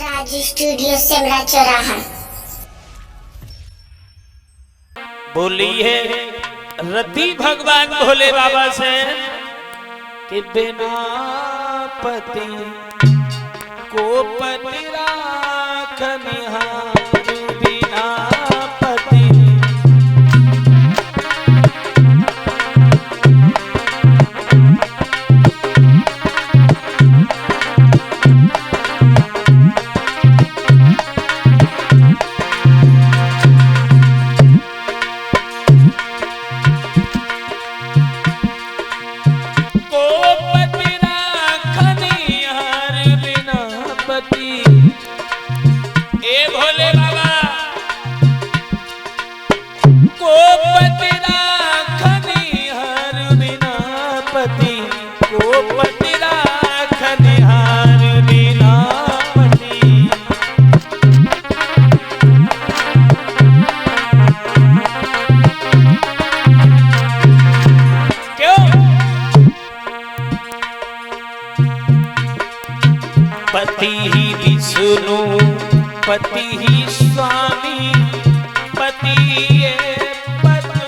राज studio Semra चौराहा। बोली है रति भगवान भोले बाबा से कि बिना पति को पति राखनिहार, बिना पति पति ही विष्णु पति ही स्वामी पति ये पतवार।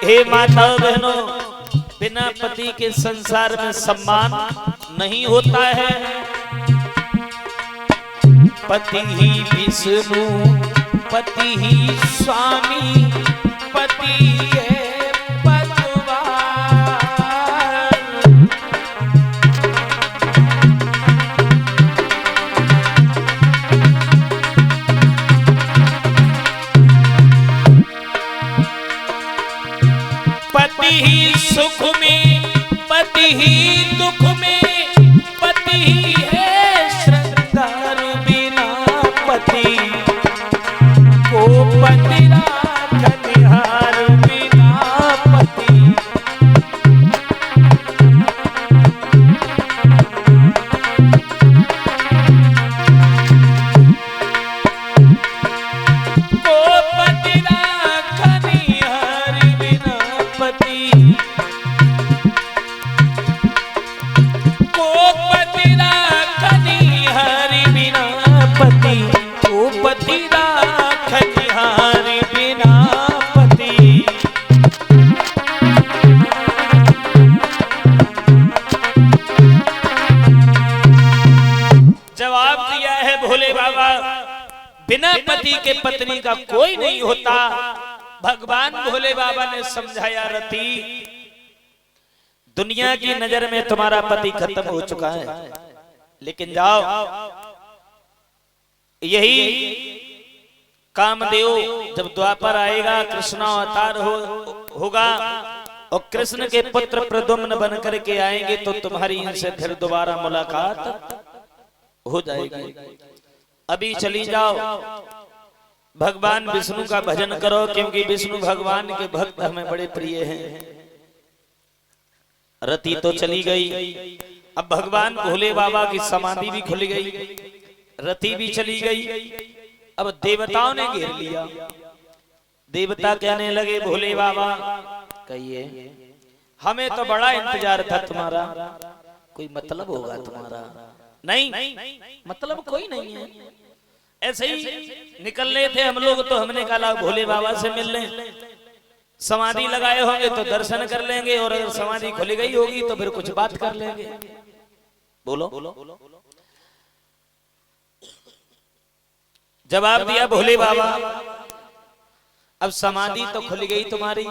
हे माता बहनों, बिना पति के संसार में सम्मान नहीं होता है। पति ही विष्णु पति ही स्वामी पति है पतवार। पति ही सुख में पति ही दुख में पति ही है श्रृंगार, पति को पति राखनिहार, बिना पति को पति राखनिहार, बिना पति को पति राखनिहार, बिना पति पति राखनिहार, बिना पति। जवाब दिया है भोले बाबा, बिना पति के पत्नी का कोई नहीं होता। भगवान भोले बाबा ने समझाया, रति दुनिया की नजर में तुम्हारा पति खत्म हो चुका है, लेकिन जाओ यही कामदेव जब द्वापर आएगा, कृष्ण अवतार होगा और कृष्ण के पुत्र प्रद्युम्न बन करके आएंगे, तो तुम्हारी इनसे फिर दोबारा मुलाकात हो जाएगी। अभी चली जाओ, भगवान विष्णु का भजन करो, क्योंकि विष्णु भगवान के भक्त हमें बड़े प्रिय हैं। रति तो चली गई। अब भगवान भोले बाबा की समाधि भी खुल गई, रति भी चली गई। अब देवताओं ने घेर लिया। देवता कहने लगे, भोले बाबा कहिए, हमें तो बड़ा इंतजार था तुम्हारा, कोई मतलब होगा तुम्हारा। नहीं, मतलब कोई नहीं है, ऐसे ही निकल रहे थे हम लोग, तो हमने कहा भोले बाबा से मिल लें, समाधि लगाए होंगे तो दर्शन कर लेंगे, और अगर समाधि खुल गई होगी तो फिर कुछ बात कर लेंगे। बोलो। जवाब दिया भोले बाबा, अब समाधि तो खुल गई तुम्हारी,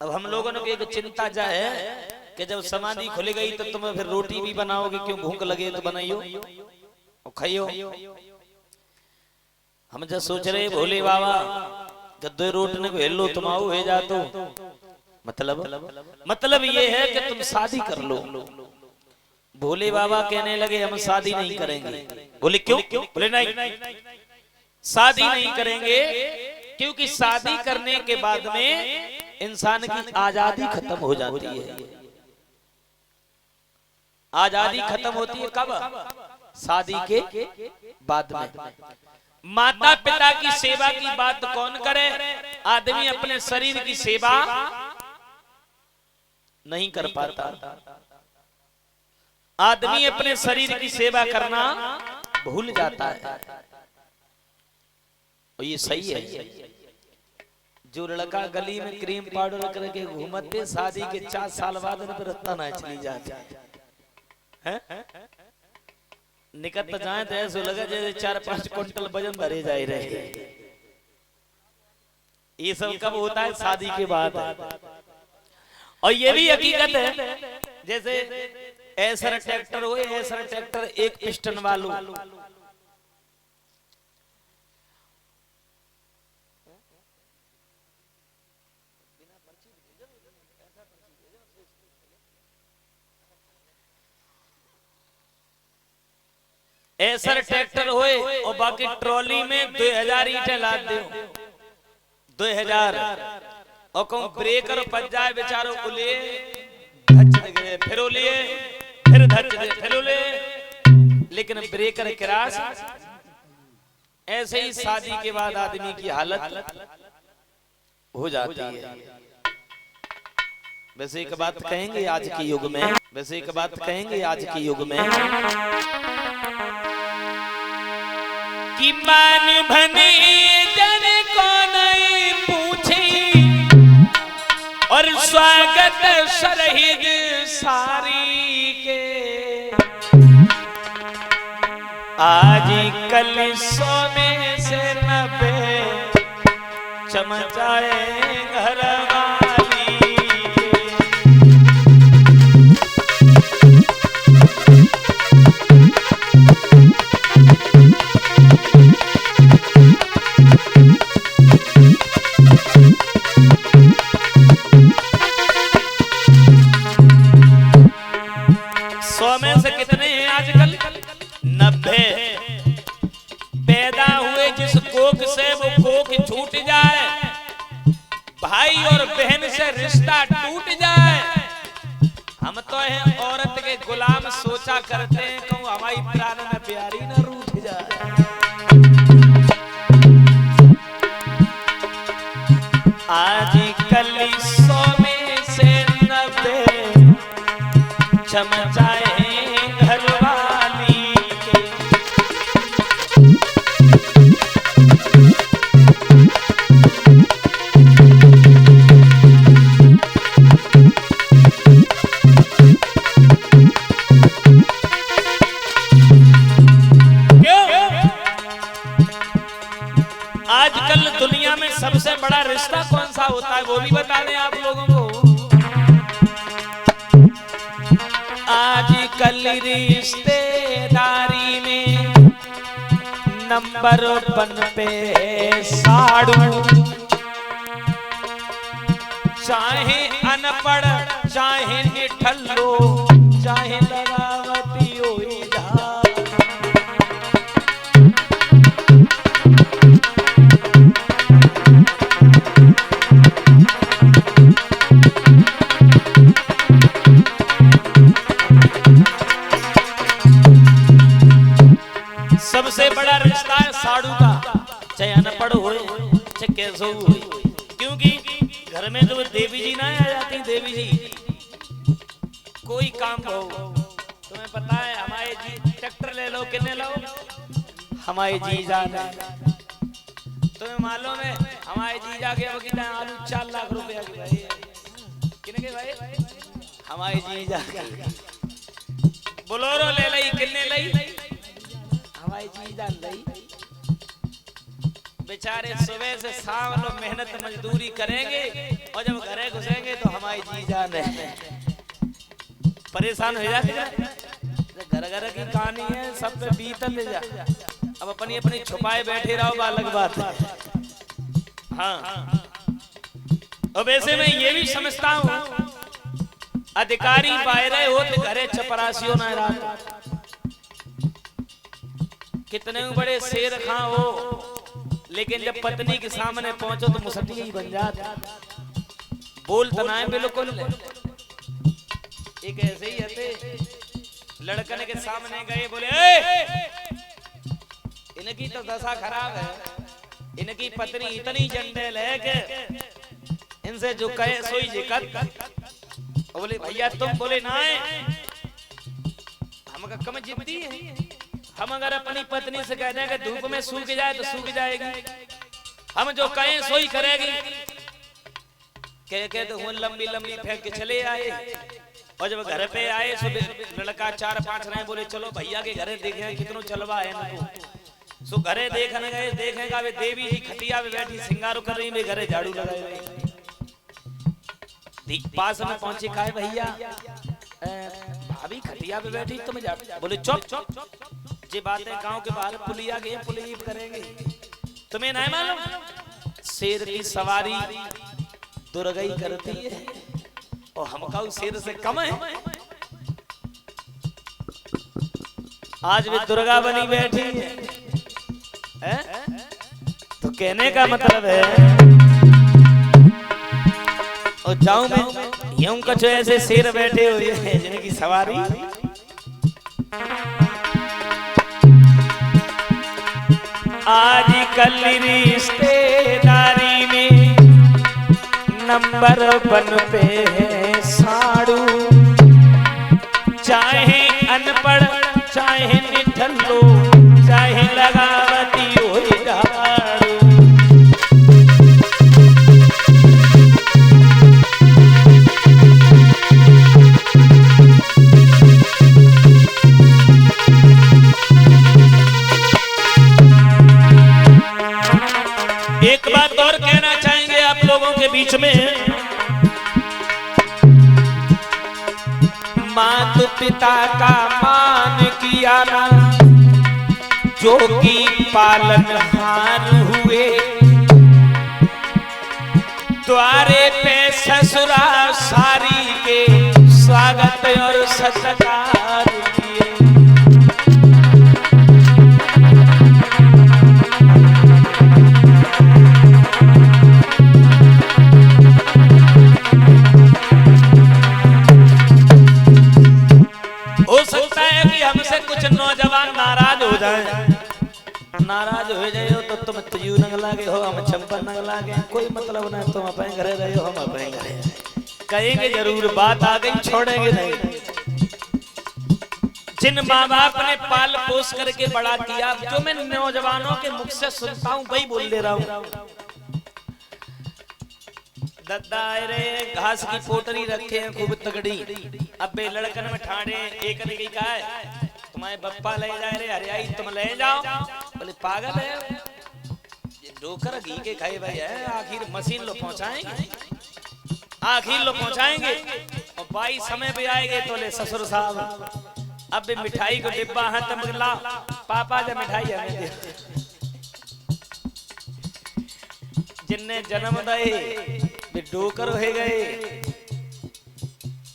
अब हम लोगों ने एक चिंता जा है कि जब समाधि खुल गई तो तुम फिर रोटी भी बनाओगे, क्यों भूख लगे तो बनाइयो और खाइयो। हम जब सोच रहे भोले बाबा गद्दे रोटी ने हेलो तुम आओ हे जा, तो मतलब ये है कि तुम शादी कर लो। भोले बाबा कहने लगे, हम शादी नहीं करेंगे। बोले क्यों? बोले नहीं, शादी नहीं करेंगे, क्योंकि शादी करने के बाद में इंसान की आजादी खत्म हो जाती है। आजादी खत्म होती है कब? शादी के बाद में। माता पिता की सेवा की बात कौन करे? आदमी अपने शरीर की सेवा नहीं कर पाता। आदमी अपने शरीर की सेवा करना भूल जाता है। और ये सही है। जो लड़का गली में क्रीम पाउडर करके घूमते, शादी के 4 साल बाद रत्ता ना चली जाते हैं, निकट जाए तो ऐसा लगा जैसे 4-5 क्विंटल वजन भरे जा रहे। ये सब कब होता है? शादी के बाद। और ये भी हकीकत है, जैसे ऐसर ट्रैक्टर हो, ऐसर ट्रैक्टर एक पिस्टन वालों, ऐसर ट्रैक्टर होए और बाकी ट्रॉली में 2000 ईंटें लाद दो, 2000, और कहूं ब्रेकर फंस जाए बेचारों को, ले धच गए, फिर लिए, फिर धच गए, फिर ले, लेकिन ब्रेकर क्रैश। ऐसे ही शादी के बाद आदमी की हालत हो जाती है। वैसे एक बात कहेंगे आज के युग में, वैसे एक बात कहेंगे आज के युग में कि मान भने जन को नहीं पूछी और स्वागत सरहिद सारी के, आज कल 100 में से 90 चमचाए घर वाली के। छूट जाए, भाई और बहन से रिश्ता टूट जाए, हम तो हैं औरत के गुलाम सोचा करते हैं, कहूँ हमारी प्राण में प्यारी न रूठ जाए। आज कल 100 में से 90 चमचाए घर वाली के। आजकल दुनिया में सबसे बड़ा रिश्ता कौन सा होता है वो भी बता दें आप लोगों को। आजकल रिश्तेदारी में नंबर 1 पे साड़ू, चाहे अनपढ़ चाहे निठल्लो चाहे लगावती होई जा। सबसे बड़ा रिश्ता है साड़ू का, चाहे अनपढ़ हो चाहे कैसे हो, क्योंकि घर में जो देवी जी ना आ जाती, देवी जी कोई काम हो, तुम्हें पता है हमारे जी ट्रैक्टर ले लो, कितने लो हमारे जी जाने, तुम्हें मालूम है हमारे जी जाके आलू 4 लाख रुपया के भाई, कितने के भाई हमारे जी जाके बोलोरो ले ली, कितने ली हमारी जीजा लई। बेचारे सुबह से शाम लोग मेहनत मजदूरी करेंगे और जब घरे घुसेंगे तो हमारी जीजा ने परेशान हो जाते हैं। घर घर की कहानी है, सब पे बीतल ले जा, अब अपनी अपनी छुपाए बैठे रहो, अलग बात है। हाँ, और वैसे मैं ये भी समझता हूँ अधिकारी बाहर हो तो घरे चपरासियों ना रात, कितने बड़े शेर खां हो, लेकिन जब पत्नी के सामने पहुंचो तो मुसद्दी ही बन जाता, बोल तना है बिल्कुल। एक ऐसे ही हते लड़कन के सामने गए, बोले ए! इनकी तो दशा खराब है, इनकी पत्नी इतनी जंडेल है कि इनसे जो कहे सोई जिकत। बोले भैया तुम बोले ना है, हम कम जिद्दी है, हम अगर अपनी पत्नी से कह दें कि धूप में सूख जाए तो सूख जाएगी, हम जो कहें सोई करेगी। कह तो लंबी लंबी फेंक के चले आए, और जब घर पे आए तो लड़का 4-5 रहे, बोले चलो भैया के घरे देखे कितनो चलवा है इनको। सो घरे देखने गए, देखेगा वे देवी जी खटिया में बैठी सिंगारो कर रही, वे घरे झाड़ू लगाए रही। पास में पहुंचे, कहा भैया भाभी खटिया पे बैठी तुम जा। बोले चुप, ये बातें गांव के बाहर पुलिया गए, पुलिया करेंगे, तुम्हें नहीं मालूम शेर की सवारी दुर्गई करती है और हम का शेर से कम है। आज भी दुर्गा बनी बैठी है, तो कहने का मतलब है और जाऊं मैं यूं कुछ ऐसे शेर बैठे हुए हैं जिनकी सवारी। आजकल रिश्तेदारी में नंबर 1 पे है साड़ू, चाहे अनपढ़ चाहे निठल्लो चाहे लगावती हो झाड़ू। एक बात और कहना चाहेंगे आप लोगों के बीच में, मात पिता का मान किया ना जो कि पालनहार हुए, द्वारे पे ससुरा सारी के स्वागत और सत्कार किए। हो सकता है कि हमसे कुछ नौजवान नाराज हो जाए, नाराज हो जाए तो तुम तुझू नंग लागे हो, हम चंपन नंग लागे, कोई मतलब नहीं, तुम अपने घरे रहे हो, हम अपने घरे कहेंगे जरूर, बात आ गई छोड़ेंगे नहीं। जिन माँ बाप ने पाल पोस करके बड़ा किया, जो मैं नौजवानों के मुख से सुनता हूँ वही बोल दे रहा हूँ। दद्दा रे घास की पोटरी रखे हैं खूब तगड़ी, अबे लड़कन में ठाड़े एक ने कहा है तुम्हारे बप्पा ले जाए रे, अरे आई तुम ले जाओ। बोले पागल है, ये डोकर घी के खाए भाई है, आखिर मशीन लो पहुंचाएंगे, आखिर लो पहुंचाएंगे और भाई समय पे आएंगे तो ले ससुर साहब अब मिठाई को डिब्बा हाथ में ला, पापा जब मिठाई हमें दे। जिनने जन्म दे वे डोकर हो गए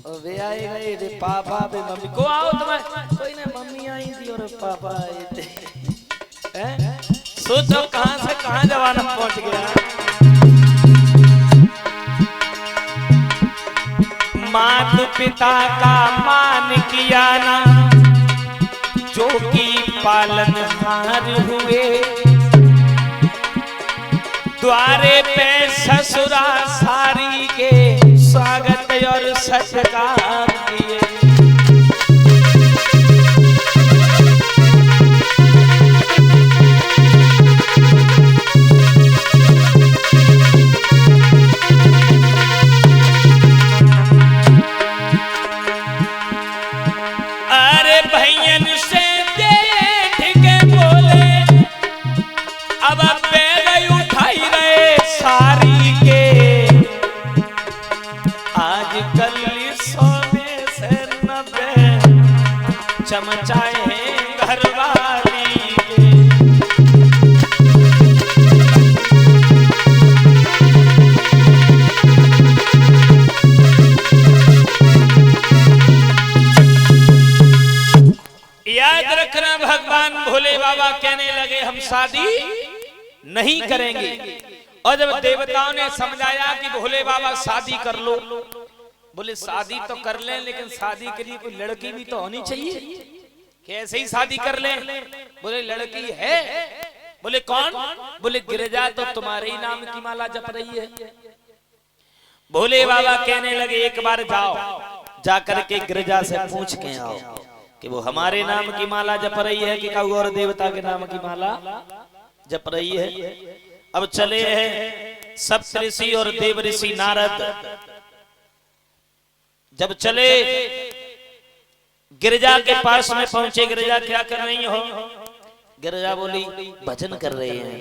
और वे आए गए, वे पापा वे मम्मी को आओ तुम्हें, कोई ना मम्मी आई थी और पापा आए थे। सोचो कहां से कहां जमाना पहुंच गया। मात पिता का मान किया ना जो कि पालनहार हुए, द्वारे पे ससुरा सारी के स्वागत और सत्कार किए। अरे भैयन से देख के बोले अब सारी के, आजकल सोने से नबे चमचाए हैं घरवाली के। याद रखना भगवान भोले बाबा कहने लगे हम शादी नहीं करेंगे, और जब देवताओं ने समझाया कि भोले बाबा शादी कर लो, बोले शादी तो कर ले, लेकिन शादी के लिए कोई लड़की भी तो होनी चाहिए कि ऐसे ही शादी कर ले। बोले लड़की है। बोले कौन? बोले गिरजा तो तुम्हारे ही नाम की माला जप रही है। भोले बाबा कहने लगे एक बार जाओ, जाकर के गिरजा से पूछ के आओ कि वो हमारे नाम की माला जप रही है कि कोई और देवता के नाम की माला जप रही है। अब चले हैं सप्त ऋषि और देव ऋषि नारद। जब चले गिरजा के पास में पहुंचे, गिरजा क्या कर रही हो? गिरजा बोली भजन कर रहे हैं।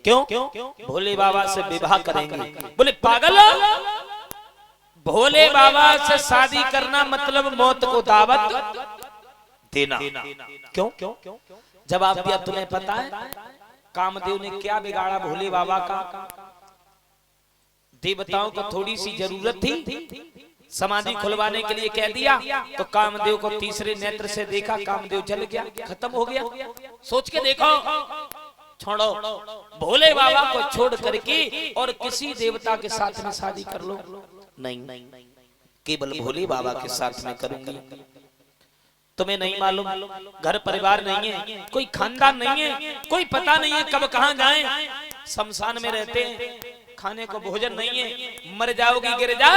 क्यों? भोले बाबा से विवाह करेंगे। बोले पागल, भोले बाबा से शादी करना मतलब मौत को दावत देना। क्यों? जवाब दिया तुम्हें पता है कामदेव ने क्या बिगाड़ा भोले बाबा का? देवताओं को थोड़ी सी जरूरत थी, समाधि खुलवाने के लिए कह दिया तो कामदेव को तीसरे नेत्र से देखा, कामदेव जल गया, खत्म हो गया। सोच के देखो, छोड़ो भोले बाबा को छोड़ करके और किसी देवता के साथ में शादी कर लो। नहीं, केवल भोले बाबा के साथ में करूंगी। तुम्हें नहीं मालूम घर परिवार नहीं है, कोई खानदान नहीं है, कोई पता नहीं है कब कहां जाएं, शमशान में रहते हैं, खाने को भोजन नहीं है, मर जाओगी गिरजा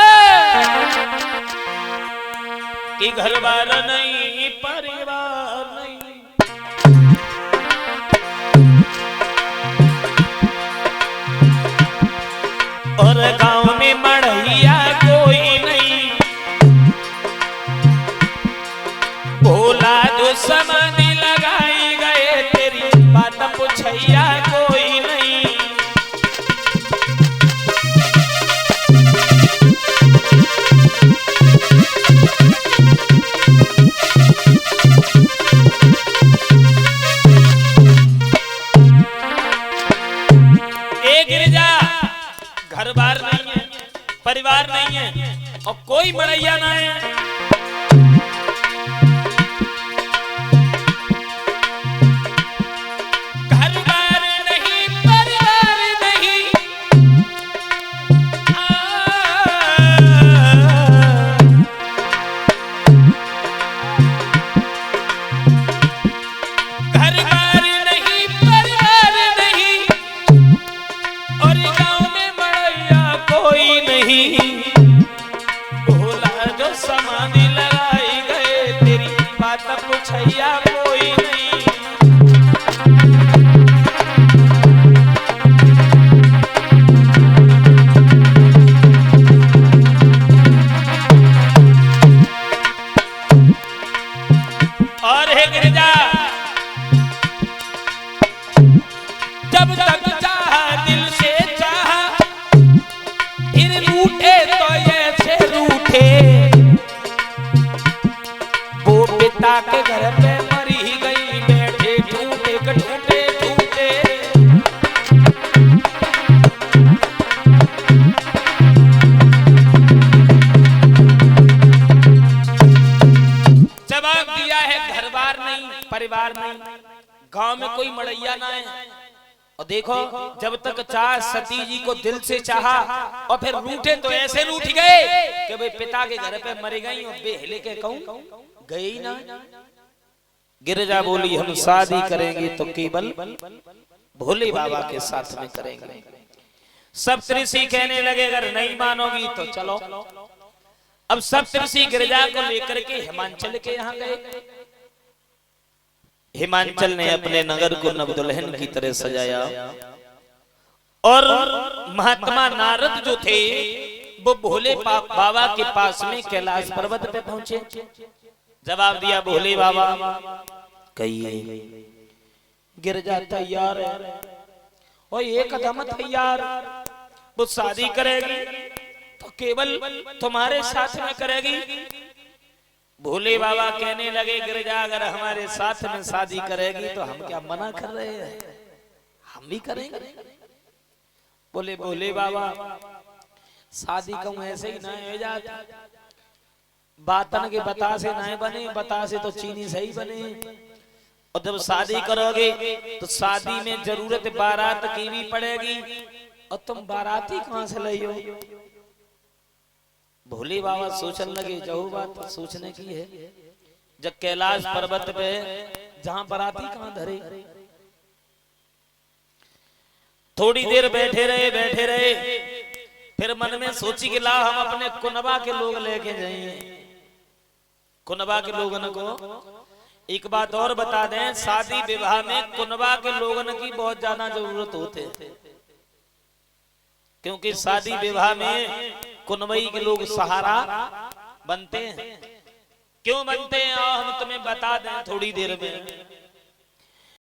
कि घर बार नहीं परिवार नहीं। और गांव में मढ़ैया कोई नहीं, भोला जो समाधि लगाई गए तेरी बात पूछैया कोई नहीं। गिरजा घर बार नहीं है, परिवार नहीं है और कोई मरैया ना है। घर बार नहीं, परिवार नहीं, घर बार नहीं, परिवार नहीं और गांव में मरैया कोई नहीं। भोला जो समाधि लगाई गए तेरी बात पूछैया कोई नहीं। और हे गिरजा जब तक चाहा दिल से चाहा, फिर रूठे तो ऐसे रूठे, वो पिता के घर पे मरी गई बैठे ढूंढे ढूंढे ढूंढे। जवाब दिया है घर बार नहीं, परिवार नहीं, गांव में कोई मड़ैया ना है। और देखो जब तक चाह सती जी को दिल से चाहा और फिर रूठे तो ऐसे रूठ गए कि भाई पिता के घर पे मर गई और बेहले के कहूं गई ना। गिरजा बोली हम शादी करेंगे तो केवल भोले बाबा के साथ में करेंगे। सप्तऋषि कहने लगे अगर नहीं मानोगी तो चलो। अब सप्तऋषि गिरजा को लेकर के हिमांचल के यहाँ गए। हिमांचल ने अपने नगर को नवदुल्हन की तरह सजाया और महात्मा नारद जो थे वो भोले बाबा के पास में कैलाश पर्वत पे पहुंचे। जवाब दिया भोले बाबा कहिए। गिरजा तैयार है और एक कदम तैयार, वो शादी करेगी तो केवल तुम्हारे साथ में करेगी। भोले बाबा कहने लगे गिरजा अगर हमारे साथ में शादी करेगी तो हम क्या मना कर रहे हैं, हम भी करेंगे। बोले भोले बाबा शादी कहूं ऐसे ही ना हो जाता, बातन के बता से ना बने, बता से तो चीनी सही बने। और जब शादी करोगे तो शादी में जरूरत बारात की भी पड़ेगी और तुम बाराती कहां से लाई हो? भोले बाबा सोचने लगे जो बात सोचने की है। जब कैलाश पर्वत पे जहां बराती कहां धरे, थोड़ी देर बैठे रहे, फिर मन में सोची कि ला हम अपने कुनबा के लोग लेके जाइए। कुनबा के लोगों को एक बात और बता दें, शादी विवाह में कुनबा के लोगों की बहुत ज्यादा जरूरत होते है, क्योंकि शादी विवाह में कुनबई के लोग सहारा बनते हैं। क्यों बनते हैं हम तुम्हें बता दें थोड़ी देर में।